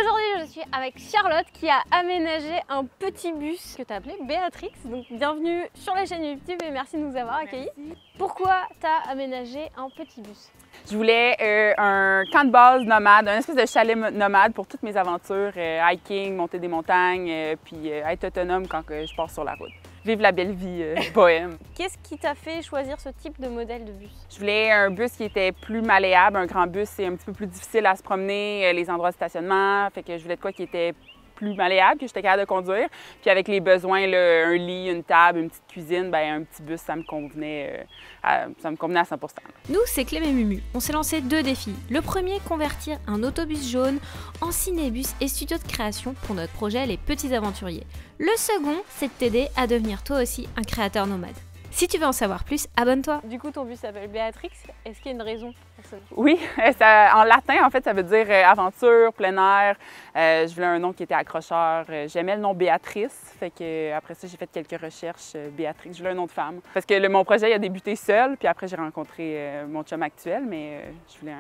Aujourd'hui, je suis avec Charlotte qui a aménagé un petit bus que tu as appelé Béatrix. Donc bienvenue sur la chaîne YouTube et merci de nous avoir accueillis. Pourquoi tu as aménagé un petit bus? Je voulais un camp de base nomade, un espèce de chalet nomade pour toutes mes aventures, hiking, monter des montagnes, puis être autonome quand je pars sur la route. Vivre la belle vie bohème. Qu'est-ce qui t'a fait choisir ce type de modèle de bus? Je voulais un bus qui était plus malléable. Un grand bus, c'est un petit peu plus difficile à se promener, les endroits de stationnement. Fait que je voulais de quoi qui était plus malléable, que j'étais capable de conduire. Puis avec les besoins, là, un lit, une table, une petite cuisine, bien, un petit bus, ça me convenait à 100%. Nous, c'est Clem et Mumu. On s'est lancé 2 défis. Le premier, convertir un autobus jaune en cinébus et studio de création pour notre projet Les Petits Aventuriers. Le second, c'est de t'aider à devenir toi aussi un créateur nomade. Si tu veux en savoir plus, abonne-toi. Du coup, ton bus s'appelle Béatrix. Est-ce qu'il y a une raison pour ça? Oui, en latin, en fait, ça veut dire aventure, plein air. Je voulais un nom qui était accrocheur. J'aimais le nom Béatrice. Fait que après ça, j'ai fait quelques recherches. Béatrix, je voulais un nom de femme. Parce que mon projet il a débuté seul, puis après, j'ai rencontré mon chum actuel, mais je voulais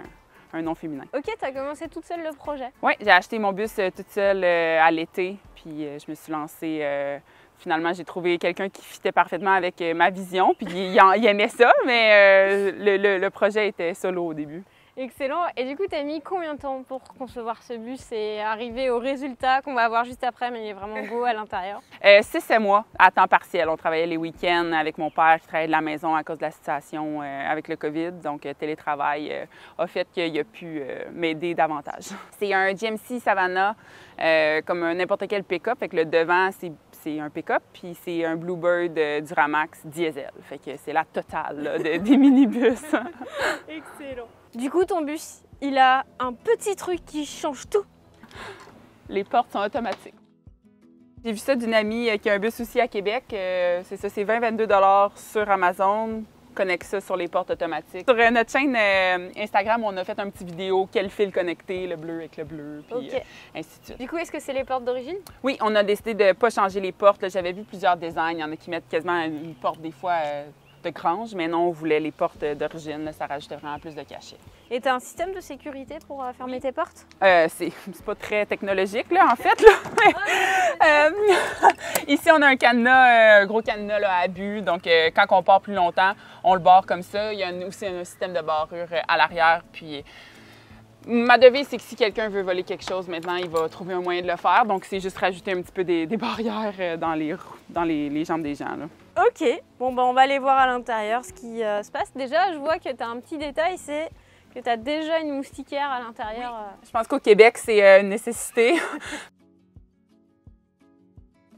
un nom féminin. Ok, tu as commencé toute seule le projet? Oui, j'ai acheté mon bus toute seule à l'été, puis je me suis lancée. Finalement, j'ai trouvé quelqu'un qui fitait parfaitement avec ma vision, puis il aimait ça, mais le projet était solo au début. Excellent. Et du coup, tu as mis combien de temps pour concevoir ce bus et arriver au résultat qu'on va avoir juste après, mais il est vraiment beau à l'intérieur? 6 mois à temps partiel. On travaillait les week-ends avec mon père qui travaillait de la maison à cause de la situation avec le COVID. Donc, télétravail a fait qu'il a pu m'aider davantage. C'est un GMC Savannah, comme n'importe quel pick-up. Fait que le devant, c'est un pick-up, puis c'est un Bluebird Duramax diesel. Fait que c'est la totale là, des minibus. Excellent. Du coup, ton bus, il a un petit truc qui change tout. Les portes sont automatiques. J'ai vu ça d'une amie qui a un bus aussi à Québec. C'est ça, c'est 20-22 $ sur Amazon. Connecte ça sur les portes automatiques. Sur notre chaîne Instagram, on a fait un petit vidéo, quel fil connecter, le bleu avec le bleu, puis ainsi de suite. Du coup, est-ce que c'est les portes d'origine? Oui, on a décidé de ne pas changer les portes. J'avais vu plusieurs designs. Il y en a qui mettent quasiment une porte des fois de grange, mais non, on voulait les portes d'origine. Ça rajoutait vraiment plus de cachet. Et tu as un système de sécurité pour fermer tes portes? C'est pas très technologique, là, en fait. Là. Ici, on a un cadenas, un gros cadenas là, à abus. Donc, quand on part plus longtemps, on le barre comme ça. Il y a aussi un système de barrure à l'arrière. Puis, ma devise, c'est que si quelqu'un veut voler quelque chose, maintenant, il va trouver un moyen de le faire. Donc, c'est juste rajouter un petit peu des barrières dans les jambes des gens, là. OK. Bon, ben, on va aller voir à l'intérieur ce qui se passe. Déjà, je vois que tu as un petit détail, c'est que tu as déjà une moustiquaire à l'intérieur. Oui. Je pense qu'au Québec, c'est une nécessité.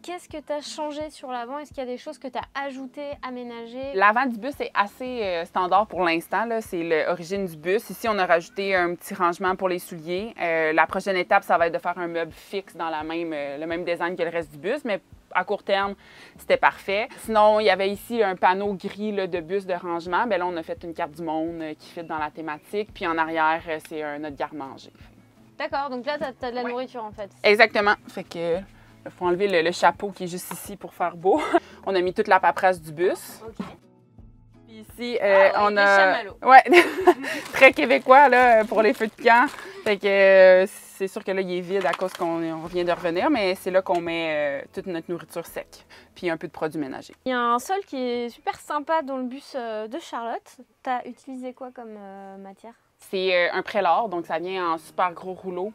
Qu'est-ce que tu as changé sur l'avant? Est-ce qu'il y a des choses que tu as ajoutées, aménagées? L'avant du bus est assez standard pour l'instant. C'est l'origine du bus. Ici, on a rajouté un petit rangement pour les souliers. La prochaine étape, ça va être de faire un meuble fixe dans le même design que le reste du bus, mais à court terme, c'était parfait. Sinon, il y avait ici un panneau gris là, de bus de rangement. Bien là, on a fait une carte du monde qui fit dans la thématique. Puis en arrière, c'est notre garde-manger. D'accord, donc là, tu as de la nourriture en fait. Exactement. Fait que il faut enlever le chapeau qui est juste ici pour faire beau. On a mis toute la paperasse du bus. OK. Puis ici, on a... chamallows. Ouais, très québécois là, pour les feux de camp. Fait que c'est sûr que là, il est vide à cause qu'on vient de revenir, mais c'est là qu'on met toute notre nourriture sec. Puis un peu de produits ménagers. Il y a un sol qui est super sympa dans le bus de Charlotte. Tu as utilisé quoi comme matière? C'est un Prélor, donc ça vient en super gros rouleau.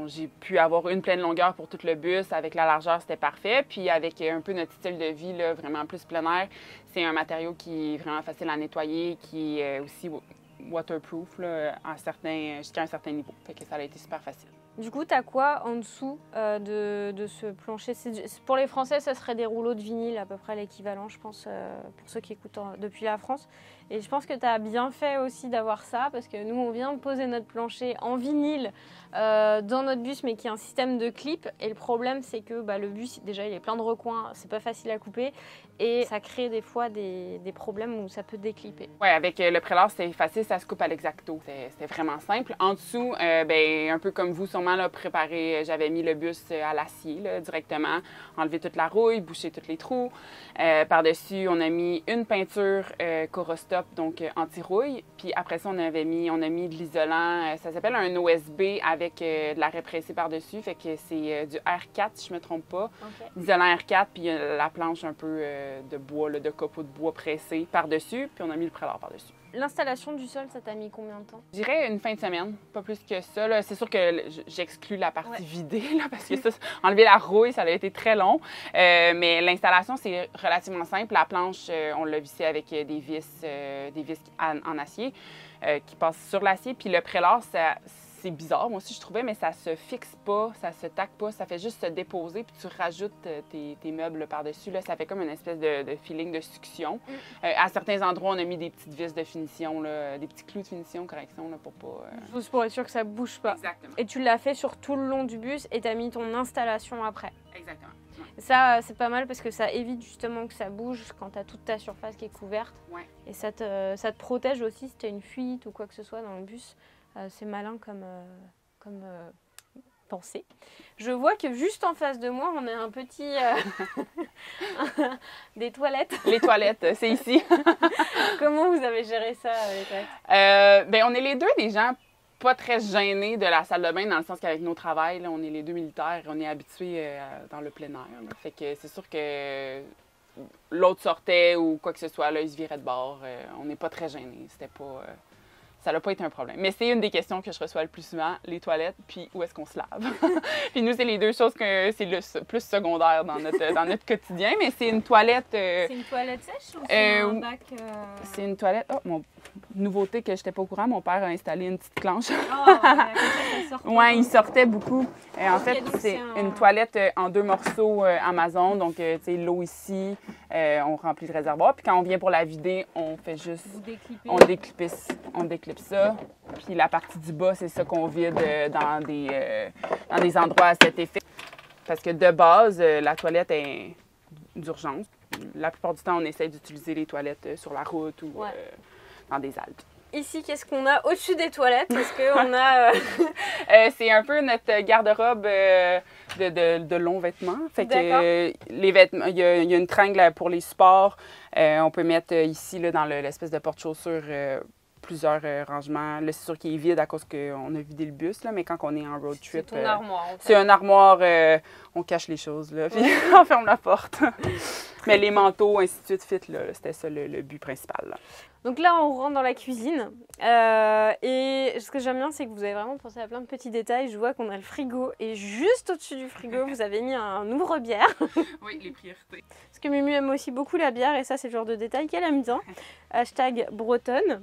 J'ai pu avoir une pleine longueur pour tout le bus. Avec la largeur, c'était parfait. Puis avec un peu notre style de vie, là, vraiment plus plein air, c'est un matériau qui est vraiment facile à nettoyer, qui est aussi waterproof là, jusqu'à un certain niveau. Fait que ça a été super facile. Du coup, tu as quoi en dessous de ce plancher? Pour les Français, ça serait des rouleaux de vinyle, à peu près l'équivalent, je pense, pour ceux qui écoutent depuis la France. Et je pense que tu as bien fait aussi d'avoir ça, parce que nous, on vient de poser notre plancher en vinyle dans notre bus, mais qui a un système de clip. Et le problème, c'est que le bus, déjà, il est plein de recoins, c'est pas facile à couper. Et ça crée des fois des problèmes où ça peut déclipper. Oui, avec le Prélor, c'est facile, ça se coupe à l'exacto. C'est vraiment simple. En dessous, un peu comme vous, si sûrement là, préparé, j'avais mis le bus à l'acier là, directement, enlevé toute la rouille, bouché tous les trous. Par-dessus, on a mis une peinture Corostop, donc anti-rouille. Puis après ça, on a mis de l'isolant, ça s'appelle un OSB avec de la répressée par-dessus. Fait que c'est du R4, si je me trompe pas. OK. L'isolant R4, puis la planche un peu de bois, là, de copeaux de bois pressés par-dessus. Puis on a mis le prélat par-dessus. L'installation du sol, ça t'a mis combien de temps? Je dirais une fin de semaine, pas plus que ça. Là. C'est sûr que j'exclus la partie vidée, là, parce que ça, enlever la rouille, ça a été très long. Mais l'installation, c'est relativement simple. La planche, on l'a vissée avec des vis en acier qui passent sur l'acier. Puis le prélat, c'est bizarre, moi aussi je trouvais, mais ça se fixe pas, ça se taque pas, ça fait juste se déposer, puis tu rajoutes tes meubles par-dessus. Là, ça fait comme une espèce de feeling de succion. À certains endroits, on a mis des petites vis de finition, là, des petits clous de finition, correction, là, pour pas... Juste pour être sûr que ça bouge pas. Exactement. Et tu l'as fait sur tout le long du bus et t'as mis ton installation après. Exactement. Ouais. Ça, c'est pas mal parce que ça évite justement que ça bouge quand t'as toute ta surface qui est couverte. Ouais. Et ça te protège aussi si t'as une fuite ou quoi que ce soit dans le bus. C'est malin comme pensée. Je vois que juste en face de moi, on a un petit... des toilettes. Les toilettes, c'est ici. Comment vous avez géré ça, les toilettes? Bien, on est les deux des gens pas très gênés de la salle de bain, dans le sens qu'avec nos travails, là, on est les deux militaires, on est habitués dans le plein air. Là. Fait que c'est sûr que l'autre sortait ou quoi que ce soit, là, il se virait de bord. On n'est pas très gênés. C'était pas... Ça n'a pas été un problème. Mais c'est une des questions que je reçois le plus souvent, les toilettes, puis où est-ce qu'on se lave. Puis nous, c'est les deux choses que c'est le plus secondaire dans notre quotidien, mais c'est une toilette... C'est une toilette sèche ou c'est un bac... C'est une toilette... Oh, nouveauté que je n'étais pas au courant, mon père a installé une petite planche. Oui, il sortait beaucoup. En fait, c'est une toilette en 2 morceaux Amazon. Donc, tu sais, l'eau ici, on remplit le réservoir. Puis quand on vient pour la vider, on fait juste... On déclipe ça. Puis la partie du bas, c'est ça qu'on vide dans des endroits à cet effet. Parce que de base, la toilette est d'urgence. La plupart du temps, on essaie d'utiliser les toilettes sur la route ou dans des Alpes. Ici, qu'est-ce qu'on a au-dessus des toilettes? Parce qu'on a... c'est un peu notre garde-robe de longs vêtements. Fait que les vêtements, il y a une tringle pour les supports. On peut mettre ici, là, dans l'espèce de porte-chaussures, plusieurs rangements. Là, c'est sûr qu'il est vide à cause qu'on a vidé le bus, là, mais quand on est en road trip... C'est ton armoire, en fait. C'est un armoire, on cache les choses, là, puis on ferme la porte. Mais les manteaux, ainsi de suite, fit, là, c'était ça le but principal. Là. Donc là, on rentre dans la cuisine. Et ce que j'aime bien, c'est que vous avez vraiment pensé à plein de petits détails. Je vois qu'on a le frigo. Et juste au-dessus du frigo, vous avez mis un ouvre-bière. Oui, les priorités. Parce que Mumu aime aussi beaucoup la bière. Et ça, c'est le genre de détail qu'elle aime bien. Hashtag bretonne.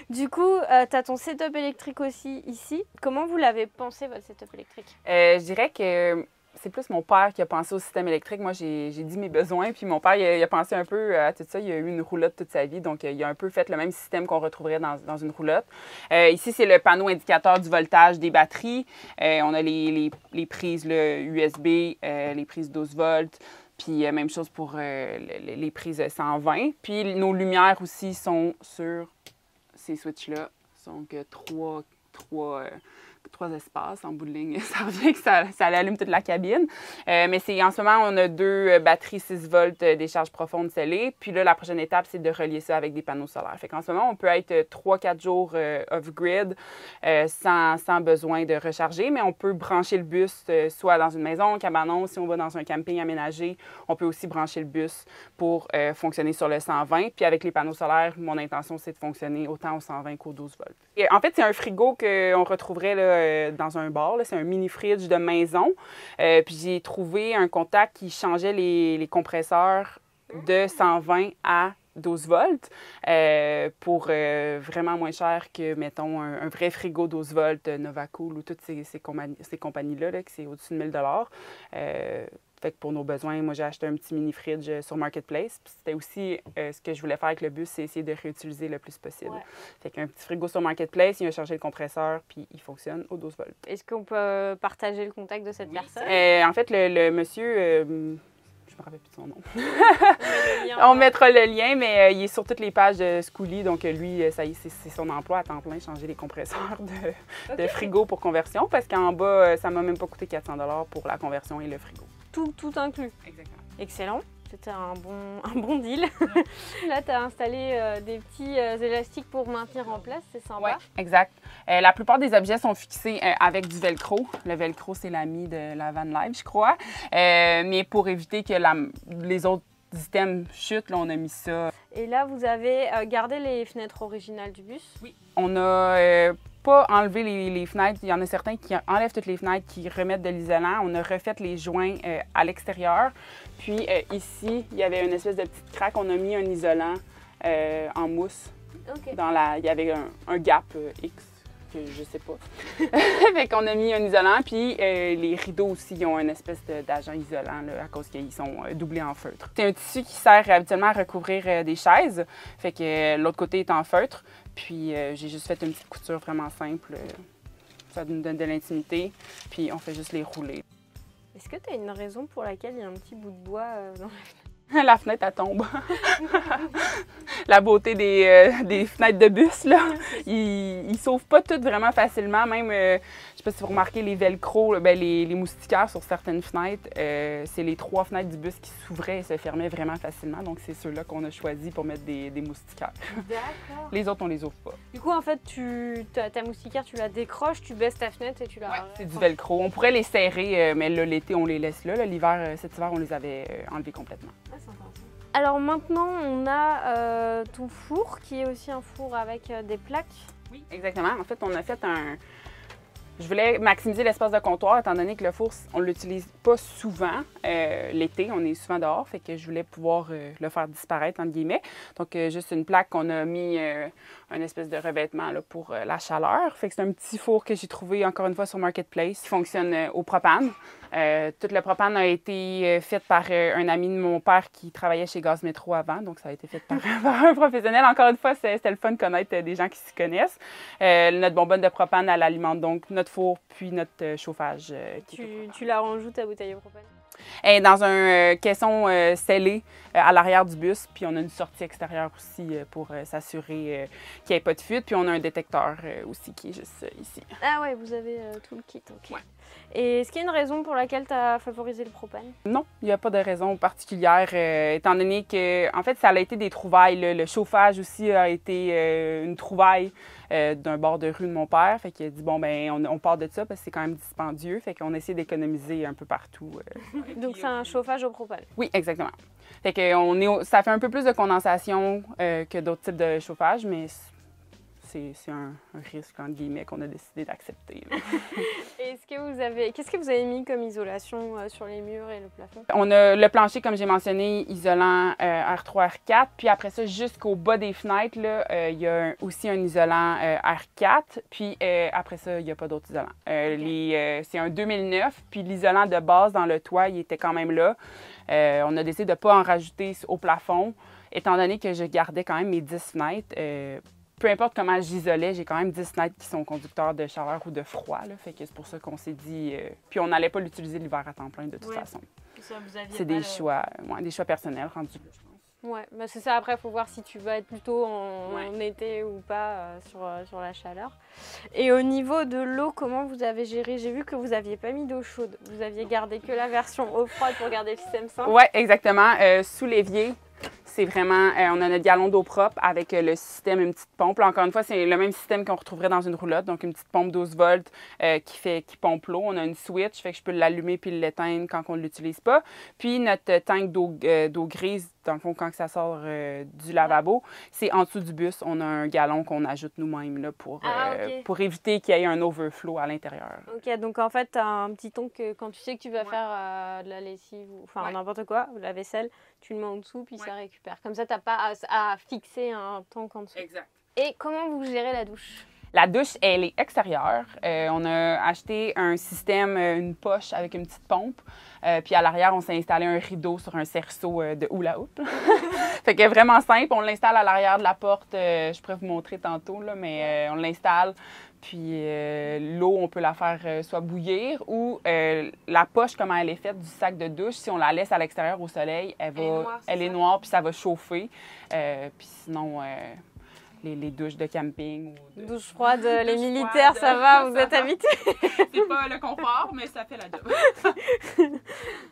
Du coup, tu as ton setup électrique aussi ici. Comment vous l'avez pensé, votre setup électrique? Je dirais que... C'est plus mon père qui a pensé au système électrique. Moi, j'ai dit mes besoins, puis mon père, il a pensé un peu à tout ça. Il a eu une roulotte toute sa vie, donc il a un peu fait le même système qu'on retrouverait dans une roulotte. Ici, c'est le panneau indicateur du voltage des batteries. On a les prises là, USB, les prises 12 volts, puis même chose pour les prises 120. Puis nos lumières aussi sont sur ces switches-là. Donc, trois espaces en bout de ligne. Ça revient que ça allume toute la cabine. Mais en ce moment, on a 2 batteries 6 volts décharge profonde scellées. Puis là, la prochaine étape, c'est de relier ça avec des panneaux solaires. Fait qu'en ce moment, on peut être 3-4 jours off-grid sans besoin de recharger, mais on peut brancher le bus soit dans une maison, un cabanon. Si on va dans un camping aménagé, on peut aussi brancher le bus pour fonctionner sur le 120. Puis avec les panneaux solaires, mon intention, c'est de fonctionner autant au 120 qu'au 12 volts. Et en fait, c'est un frigo qu'on retrouverait là, dans un bar. Là. C'est un mini-fridge de maison. Puis j'ai trouvé un contact qui changeait les compresseurs de 120 à 12 volts pour vraiment moins cher que, mettons, un vrai frigo 12 volts Novacool ou toutes ces compagnies-là, là, que c'est au-dessus de 1 000 Fait que pour nos besoins, moi, j'ai acheté un petit mini-fridge sur Marketplace. Puis c'était aussi ce que je voulais faire avec le bus, c'est essayer de réutiliser le plus possible. Ouais. Fait qu'un petit frigo sur Marketplace, il a chargé le compresseur, puis il fonctionne au 12 volts. Est-ce qu'on peut partager le contact de cette personne? En fait, le monsieur... Je me rappelle plus de son nom. On mettra le lien, mais il est sur toutes les pages de Schooly. Donc, lui, c'est son emploi à temps plein, changer les compresseurs de frigo pour conversion. Parce qu'en bas, ça m'a même pas coûté 400 $ pour la conversion et le frigo. Tout inclus. Exactement. Excellent. C'était un bon deal. Là, tu as installé des petits élastiques pour maintenir en place. C'est sympa. Oui, exact. La plupart des objets sont fixés avec du velcro. Le velcro, c'est l'ami de la van life, je crois. Mais pour éviter que les autres items chutent, là, on a mis ça. Et là, vous avez gardé les fenêtres originales du bus? Oui. On n'a pas enlevé les fenêtres. Il y en a certains qui enlèvent toutes les fenêtres, qui remettent de l'isolant. On a refait les joints à l'extérieur. Puis ici, il y avait une espèce de petite craque. On a mis un isolant en mousse. Okay. Il y avait un gap X, que je sais pas. Fait qu'on a mis un isolant. Puis les rideaux aussi, ils ont une espèce d'agent isolant là, à cause qu'ils sont doublés en feutre. C'est un tissu qui sert habituellement à recouvrir des chaises. Fait que l'autre côté est en feutre. Puis j'ai juste fait une petite couture vraiment simple. Ça nous donne de l'intimité. Puis on fait juste les rouler. Est-ce que tu as une raison pour laquelle il y a un petit bout de bois dans la fenêtre? La fenêtre, elle tombe. La beauté des fenêtres de bus, là. Ils s'ouvrent pas toutes vraiment facilement. Même, je sais pas si vous remarquez, les velcro, les moustiquaires sur certaines fenêtres, c'est les 3 fenêtres du bus qui s'ouvraient et se fermaient vraiment facilement. Donc, c'est ceux-là qu'on a choisi pour mettre des moustiquaires. D'accord. Les autres, on les ouvre pas. Du coup, en fait, ta moustiquaire, tu la décroches, tu baisses ta fenêtre et tu la... Ouais, c'est du velcro. On pourrait les serrer, mais là, l'été, on les laisse là. L'hiver, cet hiver, on les avait enlevés complètement. Alors maintenant, on a ton four qui est aussi un four avec des plaques. Oui, exactement. En fait, on a fait Je voulais maximiser l'espace de comptoir étant donné que le four, on ne l'utilise pas souvent. L'été, on est souvent dehors, fait que je voulais pouvoir le faire disparaître, entre guillemets. Donc, juste une plaque qu'on a mis un espèce de revêtement là, pour la chaleur. Fait que c'est un petit four que j'ai trouvé encore une fois sur Marketplace qui fonctionne au propane. Tout le propane a été fait par un ami de mon père qui travaillait chez Gaz Métro avant, donc ça a été fait par un professionnel. Encore une fois, c'était le fun de connaître des gens qui s'y connaissent. Notre bonbonne de propane, elle alimente donc notre four puis notre chauffage. Tu la ranges où ta bouteille au propane? Elle est dans un caisson scellé à l'arrière du bus, puis on a une sortie extérieure aussi pour s'assurer qu'il n'y ait pas de fuite, puis on a un détecteur aussi qui est juste ici. Ah ouais, vous avez tout le kit, ok. Ouais. Et est-ce qu'il y a une raison pour laquelle tu as favorisé le propane? Non, il n'y a pas de raison particulière, étant donné que, en fait, ça a été des trouvailles. Le chauffage aussi a été une trouvaille d'un bord de rue de mon père. Fait qu'il a dit, bon, ben on part de ça parce que c'est quand même dispendieux. Fait qu'on essaie d'économiser un peu partout. Donc, c'est un chauffage au propane? Oui, exactement. Fait que ça fait un peu plus de condensation que d'autres types de chauffage, mais c'est un risque, entre guillemets, qu'on a décidé d'accepter. Qu'est-ce que vous avez mis comme isolation sur les murs et le plafond? On a le plancher, comme j'ai mentionné, isolant R3, R4. Puis après ça, jusqu'au bas des fenêtres, là, il y a aussi un isolant R4. Puis après ça, il n'y a pas d'autre isolant. C'est un 2009. Puis l'isolant de base dans le toit, il était quand même là. On a décidé de ne pas en rajouter au plafond, étant donné que je gardais quand même mes 10 fenêtres. Peu importe comment j'isolais, j'ai quand même 10 fenêtres qui sont conducteurs de chaleur ou de froid. Là, fait que c'est pour ça qu'on s'est dit... puis on n'allait pas l'utiliser l'hiver à temps plein de toute façon. C'est des choix personnels rendus là, je pense. Oui, bah c'est ça. Après, il faut voir si tu vas être plutôt en été ou pas sur la chaleur. Et au niveau de l'eau, comment vous avez géré? J'ai vu que vous n'aviez pas mis d'eau chaude. Vous aviez gardé que la version eau froide pour garder le système simple. Oui, exactement. Sous l'évier, c'est vraiment... on a notre gallon d'eau propre avec le système, une petite pompe. Là, encore une fois, c'est le même système qu'on retrouverait dans une roulotte. Donc, une petite pompe 12 volts qui pompe l'eau. On a une switch, fait que je peux l'allumer puis l'éteindre quand on ne l'utilise pas. Puis, notre tank d'eau grise, dans le fond, quand ça sort du lavabo, c'est en dessous du bus. On a un gallon qu'on ajoute nous-mêmes là, pour éviter qu'il y ait un overflow à l'intérieur. OK, donc en fait, tu as un petit tank que quand tu sais que tu vas faire de la lessive ou n'importe quoi, la vaisselle, tu le mets en dessous puis ça récupère. Comme ça, tu n'as pas à fixer un tank en dessous. Exact. Et comment vous gérez la douche? La douche, elle est extérieure. On a acheté un système, une poche avec une petite pompe. Puis à l'arrière, on s'est installé un rideau sur un cerceau de hula hoop. Fait que vraiment simple. On l'installe à l'arrière de la porte. Je pourrais vous montrer tantôt, là, mais on l'installe. Puis l'eau, on peut la faire soit bouillir ou la poche, comment elle est faite du sac de douche, si on la laisse à l'extérieur au soleil, elle est noire, puis ça va chauffer. Puis sinon, les douches de camping. Douche froide, les militaires, ça va, vous êtes habitués. C'est pas le confort, mais ça fait la job.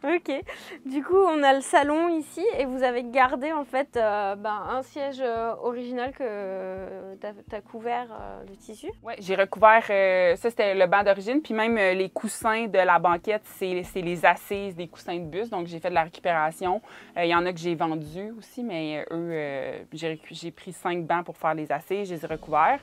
OK. Du coup, on a le salon ici et vous avez gardé en fait un siège original que tu as couvert de tissu. Oui, j'ai recouvert, ça c'était le banc d'origine, puis même les coussins de la banquette, c'est les assises des coussins de bus, donc j'ai fait de la récupération. Il y en a que j'ai vendus aussi, mais eux, j'ai pris 5 bancs pour faire les assises, je les ai recouverts.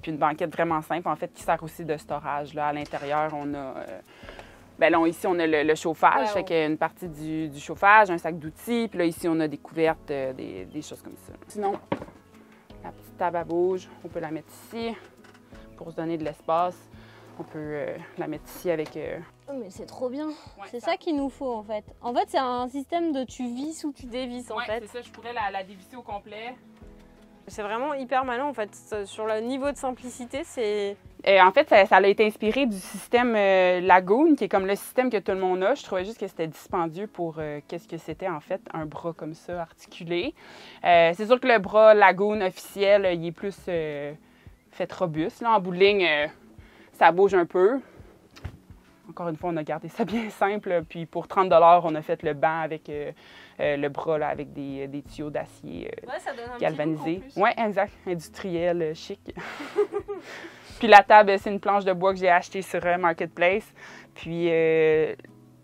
Puis une banquette vraiment simple, en fait, qui sert aussi de storage. Là, à l'intérieur, on a... ici, on a le chauffage, fait qu'il y a une partie du chauffage, un sac d'outils. Puis là, ici, on a des couvertes, des choses comme ça. Sinon, la petite table à bouge, on peut la mettre ici pour se donner de l'espace. On peut la mettre ici avec... Oh, mais c'est trop bien. Ouais, c'est ça qu'il nous faut, en fait. En fait, c'est un système de tu visses ou tu dévisses, en fait. Oui, c'est ça. Je pourrais la dévisser au complet. C'est vraiment hyper malin, en fait. Sur le niveau de simplicité, c'est... En fait, ça a été inspiré du système Lagoon, qui est comme le système que tout le monde a. Je trouvais juste que c'était dispendieux pour qu'est-ce que c'était, en fait, un bras comme ça, articulé. C'est sûr que le bras Lagoon officiel, il est plus fait robuste. Là, en bout de ligne, ça bouge un peu. Encore une fois, on a gardé ça bien simple. Puis pour 30 $, on a fait le banc avec le bras là, avec des tuyaux d'acier galvanisés. Oui, exact. Industriel, chic. Puis la table, c'est une planche de bois que j'ai achetée sur Marketplace. Puis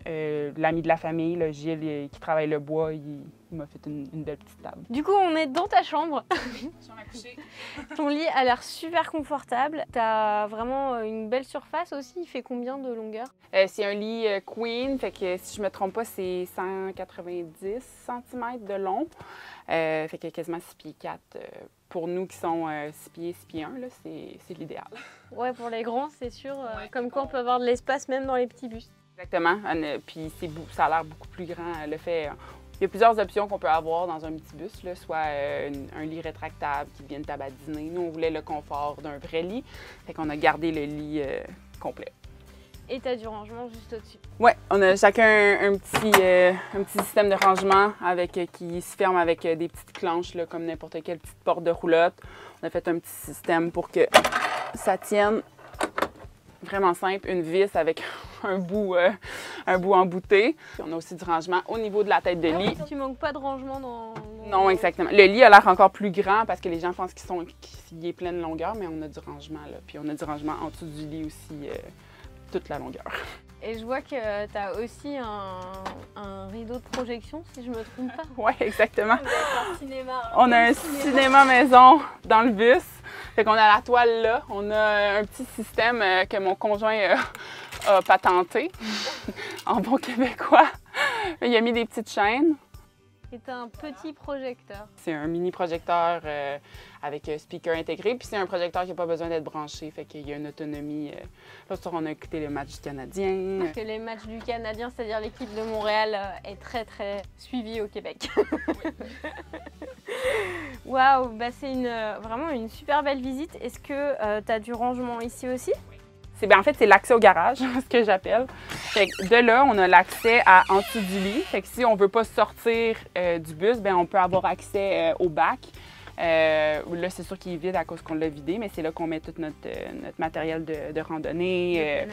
l'ami de la famille, là, Gilles, qui travaille le bois, il m'a fait une belle petite table. Du coup, on est dans ta chambre. Chambre à coucher. Ton lit a l'air super confortable. T'as vraiment une belle surface aussi. Il fait combien de longueur? C'est un lit queen, fait que si je me trompe pas, c'est 190 cm de long. Fait que quasiment 6 pieds 4. Pour nous qui sont 6 pieds, 6 pieds 1, là, c'est l'idéal. Ouais, pour les grands, c'est sûr. Comme quoi, on peut avoir de l'espace même dans les petits bus. Exactement. Puis ça a l'air beaucoup plus grand. Le fait, il y a plusieurs options qu'on peut avoir dans un petit bus, là, soit un lit rétractable qui devient une table à dîner. Nous, on voulait le confort d'un vrai lit. Fait qu'on a gardé le lit complet. Et tu as du rangement juste au-dessus. Oui, on a chacun un petit système de rangement qui se ferme avec des petites clenches, là, comme n'importe quelle petite porte de roulotte. On a fait un petit système pour que ça tienne. Vraiment simple, une vis avec un bout embouté. Puis on a aussi du rangement au niveau de la tête de lit. Tu manques pas de rangement dans... Non, exactement. Le lit a l'air encore plus grand parce que les gens pensent qu'il est plein de longueur, mais on a du rangement là. Puis on a du rangement en dessous du lit aussi, toute la longueur. Et je vois que tu as aussi un rideau de projection, si je me trompe pas. Oui, exactement. Un cinéma. On a un cinéma maison dans le bus. Fait qu'on a la toile là. On a un petit système que mon conjoint a patenté en bon québécois. Il a mis des petites chaînes. Et tu as un petit projecteur. C'est un mini projecteur avec speaker intégré. Puis c'est un projecteur qui n'a pas besoin d'être branché. Fait qu'il y a une autonomie. Là, on a écouté le match du Canadien. Parce que les matchs du Canadien, c'est-à-dire l'équipe de Montréal, est très, très suivie au Québec. Waouh, bah c'est vraiment une super belle visite. Est-ce que tu as du rangement ici aussi? En fait, c'est l'accès au garage, ce que j'appelle. De là, on a l'accès en dessous du lit. Fait que si on ne veut pas sortir du bus, bien, on peut avoir accès au bac. Là, c'est sûr qu'il est vide à cause qu'on l'a vidé, mais c'est là qu'on met tout notre matériel de randonnée.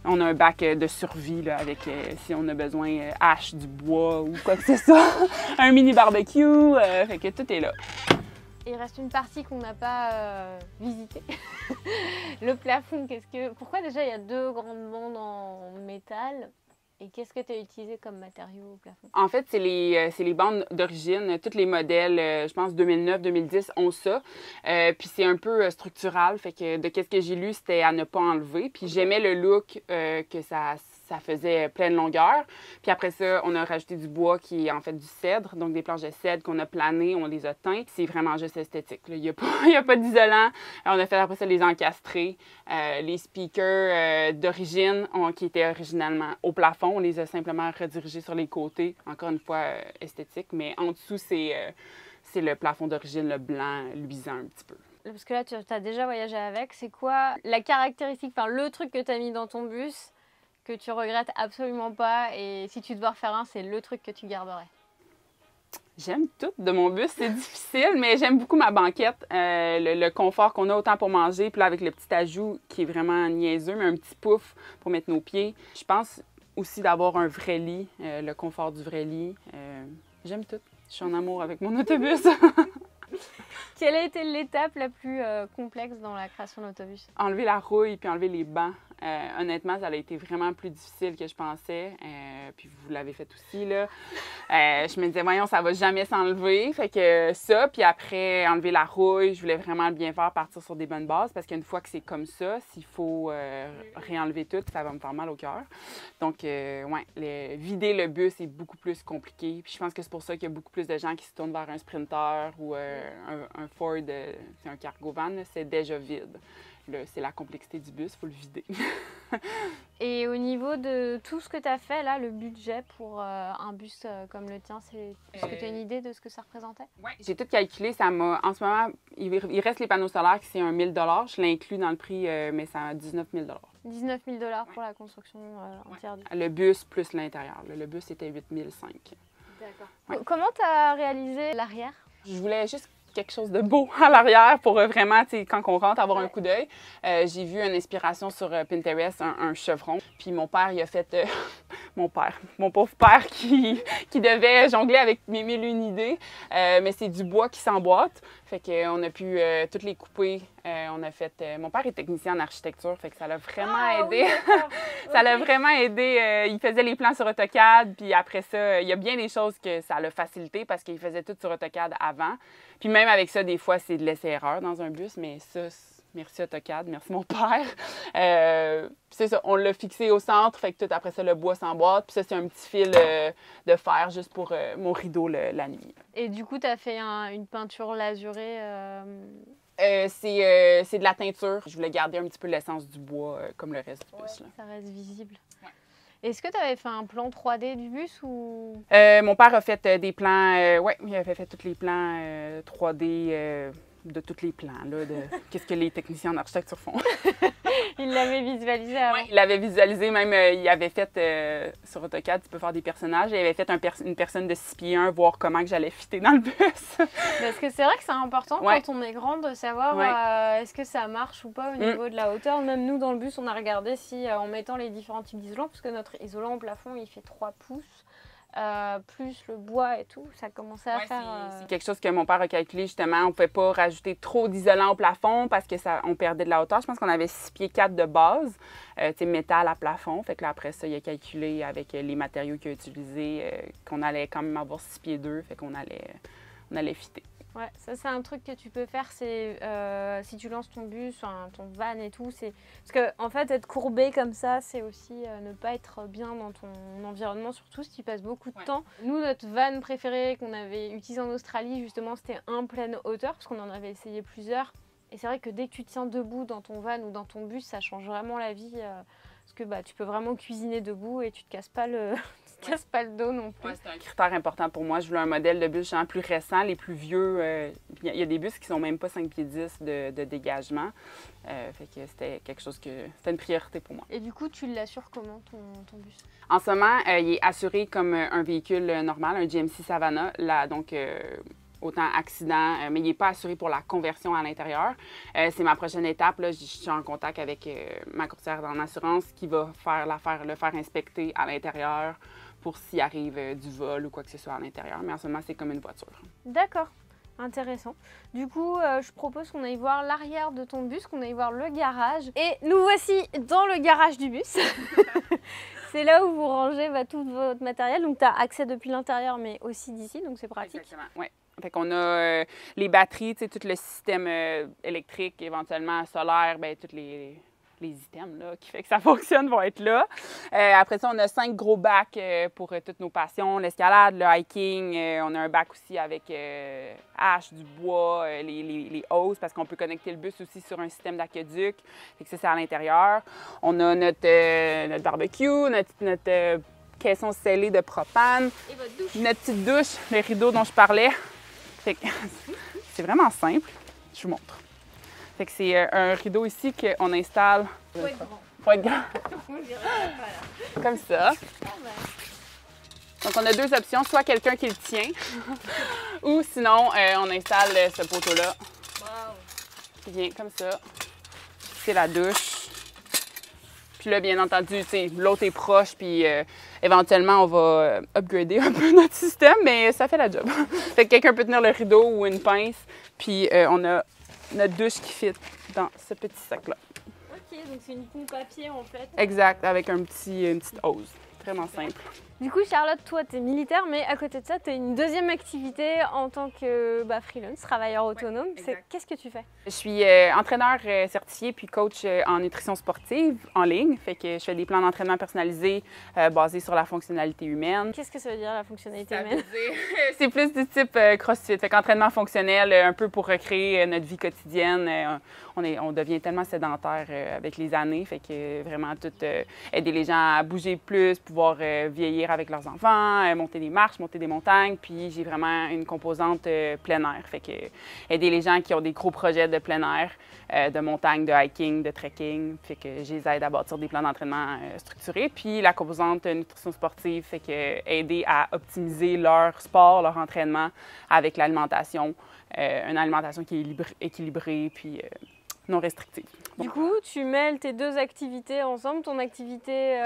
On a un bac de survie là, avec, si on a besoin, hache, du bois ou quoi que ce soit. Un mini barbecue, fait que tout est là. Il reste une partie qu'on n'a pas visitée. Le plafond, pourquoi déjà il y a 2 grandes bandes en métal? Et qu'est-ce que tu as utilisé comme matériau au plafond? En fait, c'est les bandes d'origine. Tous les modèles, je pense 2009-2010, ont ça. Puis c'est un peu structural. Fait que de qu'est-ce que j'ai lu, c'était à ne pas enlever. Puis j'aimais le look que ça faisait pleine longueur. Puis après ça, on a rajouté du bois qui est en fait du cèdre. Donc des planches de cèdre qu'on a planées, on les a teintes. C'est vraiment juste esthétique. Il n'y a pas d'isolant. On a fait après ça les encastrés. Les speakers d'origine qui étaient originalement au plafond, on les a simplement redirigés sur les côtés. Encore une fois, esthétique. Mais en dessous, c'est le plafond d'origine, le blanc, luisant un petit peu. parce que là, tu as déjà voyagé avec, c'est quoi la caractéristique, enfin le truc que tu as mis dans ton bus que tu regrettes absolument pas et si tu devais refaire un, c'est le truc que tu garderais? J'aime tout de mon bus, c'est difficile, mais j'aime beaucoup ma banquette, le confort qu'on a autant pour manger, puis là avec le petit ajout qui est vraiment niaiseux, mais un petit pouf pour mettre nos pieds. Je pense aussi d'avoir un vrai lit, le confort du vrai lit. J'aime tout. Je suis en amour avec mon autobus. Quelle a été l'étape la plus complexe dans la création d'autobus? Enlever la rouille puis enlever les bancs. Honnêtement, ça a été vraiment plus difficile que je pensais. Puis vous l'avez fait aussi, là. Je me disais, voyons, ça va jamais s'enlever. Fait que ça, puis après, enlever la rouille, je voulais vraiment le bien faire, partir sur des bonnes bases. Parce qu'une fois que c'est comme ça, s'il faut réenlever tout, ça va me faire mal au cœur. Donc, vider le bus est beaucoup plus compliqué. Puis je pense que c'est pour ça qu'il y a beaucoup plus de gens qui se tournent vers un Sprinter ou un Ford, c'est un cargo van, c'est déjà vide. C'est la complexité du bus, il faut le vider. Et au niveau de tout ce que tu as fait, là, le budget pour un bus comme le tien, est-ce que tu as une idée de ce que ça représentait? Oui, j'ai tout calculé. En ce moment, il reste les panneaux solaires qui c'est 1 000 $. Je l'inclus dans le prix, mais c'est à 19 000 $. 19 000 $ pour la construction entière du bus. Le bus plus l'intérieur. Le bus était 8 500 $. D'accord. Ouais. Comment tu as réalisé l'arrière? Je voulais juste quelque chose de beau à l'arrière pour vraiment, tu sais, quand on rentre, avoir un coup d'œil. J'ai vu une inspiration sur Pinterest, un chevron. Puis mon père, il a fait... mon pauvre père qui devait jongler avec mes 1001 idées. Mais c'est du bois qui s'emboîte. Fait qu'on a pu toutes les couper. On a fait... mon père est technicien en architecture, fait que ça l'a vraiment aidé. Oui, ça l'a vraiment aidé. Il faisait les plans sur AutoCAD, puis après ça, il y a bien des choses que ça l'a facilité parce qu'il faisait tout sur AutoCAD avant. Puis même avec ça, des fois, c'est de laisser-erreur dans un bus, mais ça, merci AutoCAD, merci mon père. C'est ça, on l'a fixé au centre, fait que tout après ça, le bois s'emboîte. Puis ça, c'est un petit fil de fer juste pour mon rideau la nuit. Et du coup, tu as fait une peinture lasurée c'est de la teinture. Je voulais garder un petit peu l'essence du bois comme le reste du bus. Là. Ça reste visible. Ouais. Est-ce que tu avais fait un plan 3D du bus ou... Mon père a fait des plans... oui, il avait fait tous les plans 3D de tous les plans, là, de qu'est-ce que les techniciens en architecture font. Il l'avait visualisé avant. Oui, il l'avait visualisé. Même, il avait fait sur AutoCAD, tu peux faire des personnages. Il avait fait une personne de 6 pieds 1, voir comment que j'allais fitter dans le bus. Parce que c'est vrai que c'est important quand on est grand de savoir est-ce que ça marche ou pas au niveau de la hauteur. Même nous, dans le bus, on a regardé si en mettant les différents types d'isolants, parce que notre isolant au plafond, il fait 3 pouces. Plus le bois et tout, ça commençait à faire... C'est quelque chose que mon père a calculé, justement. On ne pouvait pas rajouter trop d'isolant au plafond parce que on perdait de la hauteur. Je pense qu'on avait 6 pieds 4 de base, métal à plafond. Fait que là, après ça, il a calculé avec les matériaux qu'il a utilisés qu'on allait quand même avoir 6 pieds 2, fait qu'on allait fitter. Ouais, ça c'est un truc que tu peux faire, c'est si tu lances ton bus, ton van et tout, c'est parce que en fait être courbé comme ça, c'est aussi ne pas être bien dans ton environnement, surtout si tu passes beaucoup de temps. Nous, notre van préféré qu'on avait utilisé en Australie, justement, c'était un pleine hauteur parce qu'on en avait essayé plusieurs. Et c'est vrai que dès que tu te tiens debout dans ton van ou dans ton bus, ça change vraiment la vie parce que tu peux vraiment cuisiner debout et tu te casses pas le casse pas le dos non plus. Ouais, c'est un critère important pour moi. Je voulais un modèle de bus plus récent. Les plus vieux, il y a des bus qui sont même pas 5 pieds 10 de dégagement. Fait que c'était quelque chose c'était une priorité pour moi. Et du coup, tu l'assures comment ton bus? En ce moment, il est assuré comme un véhicule normal, un GMC Savannah. Là, donc, autant accident, mais il n'est pas assuré pour la conversion à l'intérieur. C'est ma prochaine étape. Là, je suis en contact avec ma courtière en assurance qui va le faire inspecter à l'intérieur pour s'il arrive du vol ou quoi que ce soit à l'intérieur. Mais en ce moment, c'est comme une voiture. D'accord. Intéressant. Du coup, je propose qu'on aille voir l'arrière de ton bus, qu'on aille voir le garage. Et nous voici dans le garage du bus. C'est là où vous rangez tout votre matériel. Donc, tu as accès depuis l'intérieur, mais aussi d'ici, donc c'est pratique. Exactement, oui. Fait qu'on a les batteries, tout le système électrique, éventuellement solaire, bien, tous les items là, qui fait que ça fonctionne vont être là. Après ça, on a 5 gros bacs pour toutes nos passions, l'escalade, le hiking. On a un bac aussi avec hache, du bois, les hausses, parce qu'on peut connecter le bus aussi sur un système d'aqueduc. Fait que ça, c'est à l'intérieur. On a notre barbecue, notre caisson scellé de propane. Et votre douche. Notre petite douche, les rideaux dont je parlais. Fait que c'est vraiment simple. Je vous montre. Fait que c'est un rideau ici qu'on installe. Faut être grand. Faut être grand. On dirait pas là. Comme ça. Donc, on a deux options, soit quelqu'un qui le tient, ou sinon, on installe ce poteau-là. Wow. Qui vient comme ça. C'est la douche. Puis là, bien entendu, l'autre est proche, puis éventuellement, on va upgrader un peu notre système, mais ça fait la job. Fait que quelqu'un peut tenir le rideau ou une pince, puis on a notre douche qui fit dans ce petit sac-là. OK, donc c'est une pompe à pied en fait. Exact, avec une petite hose. Vraiment simple. Du coup, Charlotte, toi, tu es militaire, mais à côté de ça, tu as une deuxième activité en tant que freelance, travailleur autonome. Qu'est-ce que tu fais? Je suis entraîneur certifié puis coach en nutrition sportive en ligne. Fait que je fais des plans d'entraînement personnalisés basés sur la fonctionnalité humaine. Qu'est-ce que ça veut dire, la fonctionnalité humaine? C'est plus du type CrossFit. Fait qu'entraînement fonctionnel, un peu pour recréer notre vie quotidienne. On devient tellement sédentaire avec les années. Fait que vraiment tout aider les gens à bouger plus, pouvoir vieillir avec leurs enfants, monter des marches, monter des montagnes. Puis j'ai vraiment une composante plein air. Fait que aider les gens qui ont des gros projets de plein air, de montagne, de hiking, de trekking. Fait que je les aide à bâtir des plans d'entraînement structurés. Puis la composante nutrition sportive, fait que aider à optimiser leur sport, leur entraînement avec l'alimentation. Une alimentation qui est équilibrée puis non restrictive. Du coup, tu mêles tes deux activités ensemble, ton activité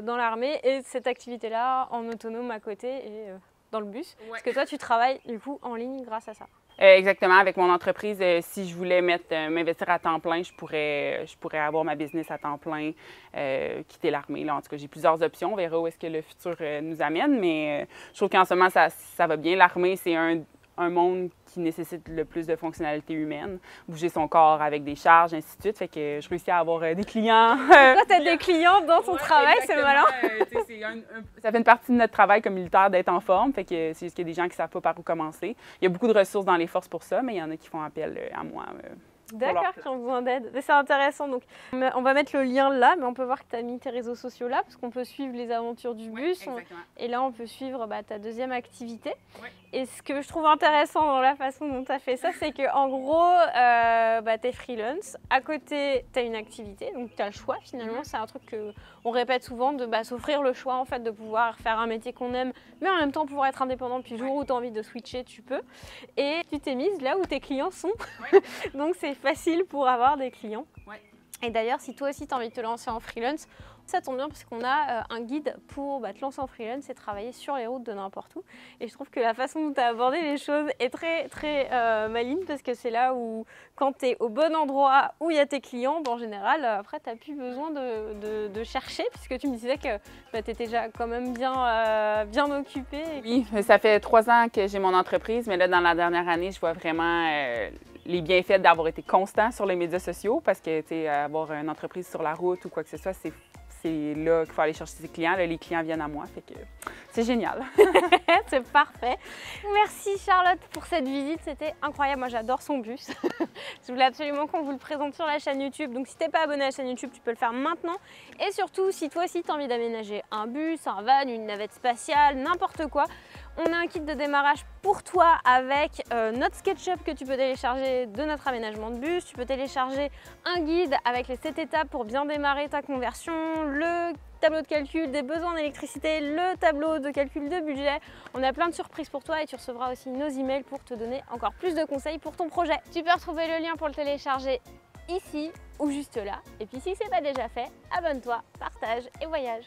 dans l'armée et cette activité-là en autonome à côté et dans le bus. Ouais. Parce que toi, tu travailles du coup en ligne grâce à ça. Exactement. Avec mon entreprise, si je voulais m'investir à temps plein, je pourrais avoir ma business à temps plein, quitter l'armée. Là, en tout cas, j'ai plusieurs options. On verra où est-ce que le futur nous amène. Mais je trouve qu'en ce moment, ça va bien. L'armée, c'est un monde qui nécessite le plus de fonctionnalités humaines, bouger son corps avec des charges, ainsi de suite. Fait que je réussis à avoir des clients. Toi, tu as des clients dans ton travail, c'est malin. Ça fait une partie de notre travail comme militaire d'être en forme. Fait que c'est juste qu'il y a des gens qui ne savent pas par où commencer. Il y a beaucoup de ressources dans les forces pour ça, mais il y en a qui font appel à moi. D'accord, qui ont besoin d'aide. C'est intéressant. Donc, on va mettre le lien là, mais on peut voir que tu as mis tes réseaux sociaux là, parce qu'on peut suivre les aventures du bus. Et là, on peut suivre ta deuxième activité. Ouais. Et ce que je trouve intéressant dans la façon dont tu as fait ça, c'est qu'en gros, tu es freelance. À côté, tu as une activité, donc tu as le choix finalement. C'est un truc qu'on répète souvent, de s'offrir le choix en fait, de pouvoir faire un métier qu'on aime, mais en même temps pouvoir être indépendant. Puis le jour où tu as envie de switcher, tu peux. Et tu t'es mise là où tes clients sont. Ouais. Donc, c'est facile pour avoir des clients. Ouais. Et d'ailleurs, si toi aussi tu as envie de te lancer en freelance, ça tombe bien parce qu'on a un guide pour te lancer en freelance et travailler sur les routes de n'importe où. Et je trouve que la façon dont tu as abordé les choses est très, très maligne parce que c'est là où, quand tu es au bon endroit où il y a tes clients, en général, après, tu n'as plus besoin de chercher puisque tu me disais que tu étais déjà quand même bien occupée. Oui, ça fait 3 ans que j'ai mon entreprise, mais là, dans la dernière année, je vois vraiment les bienfaits d'avoir été constant sur les médias sociaux parce que, tu sais, avoir une entreprise sur la route ou quoi que ce soit, c'est là qu'il faut aller chercher ses clients. Là, les clients viennent à moi, fait que c'est génial. C'est parfait. Merci Charlotte pour cette visite, c'était incroyable. Moi, j'adore son bus. Je voulais absolument qu'on vous le présente sur la chaîne YouTube. Donc, si tu n'es pas abonné à la chaîne YouTube, tu peux le faire maintenant. Et surtout, si toi aussi tu as envie d'aménager un bus, un van, une navette spatiale, n'importe quoi, on a un kit de démarrage pour toi avec notre SketchUp que tu peux télécharger de notre aménagement de bus. Tu peux télécharger un guide avec les 7 étapes pour bien démarrer ta conversion, le tableau de calcul des besoins d'électricité, le tableau de calcul de budget. On a plein de surprises pour toi et tu recevras aussi nos emails pour te donner encore plus de conseils pour ton projet. Tu peux retrouver le lien pour le télécharger ici ou juste là. Et puis si ce n'est pas déjà fait, abonne-toi, partage et voyage.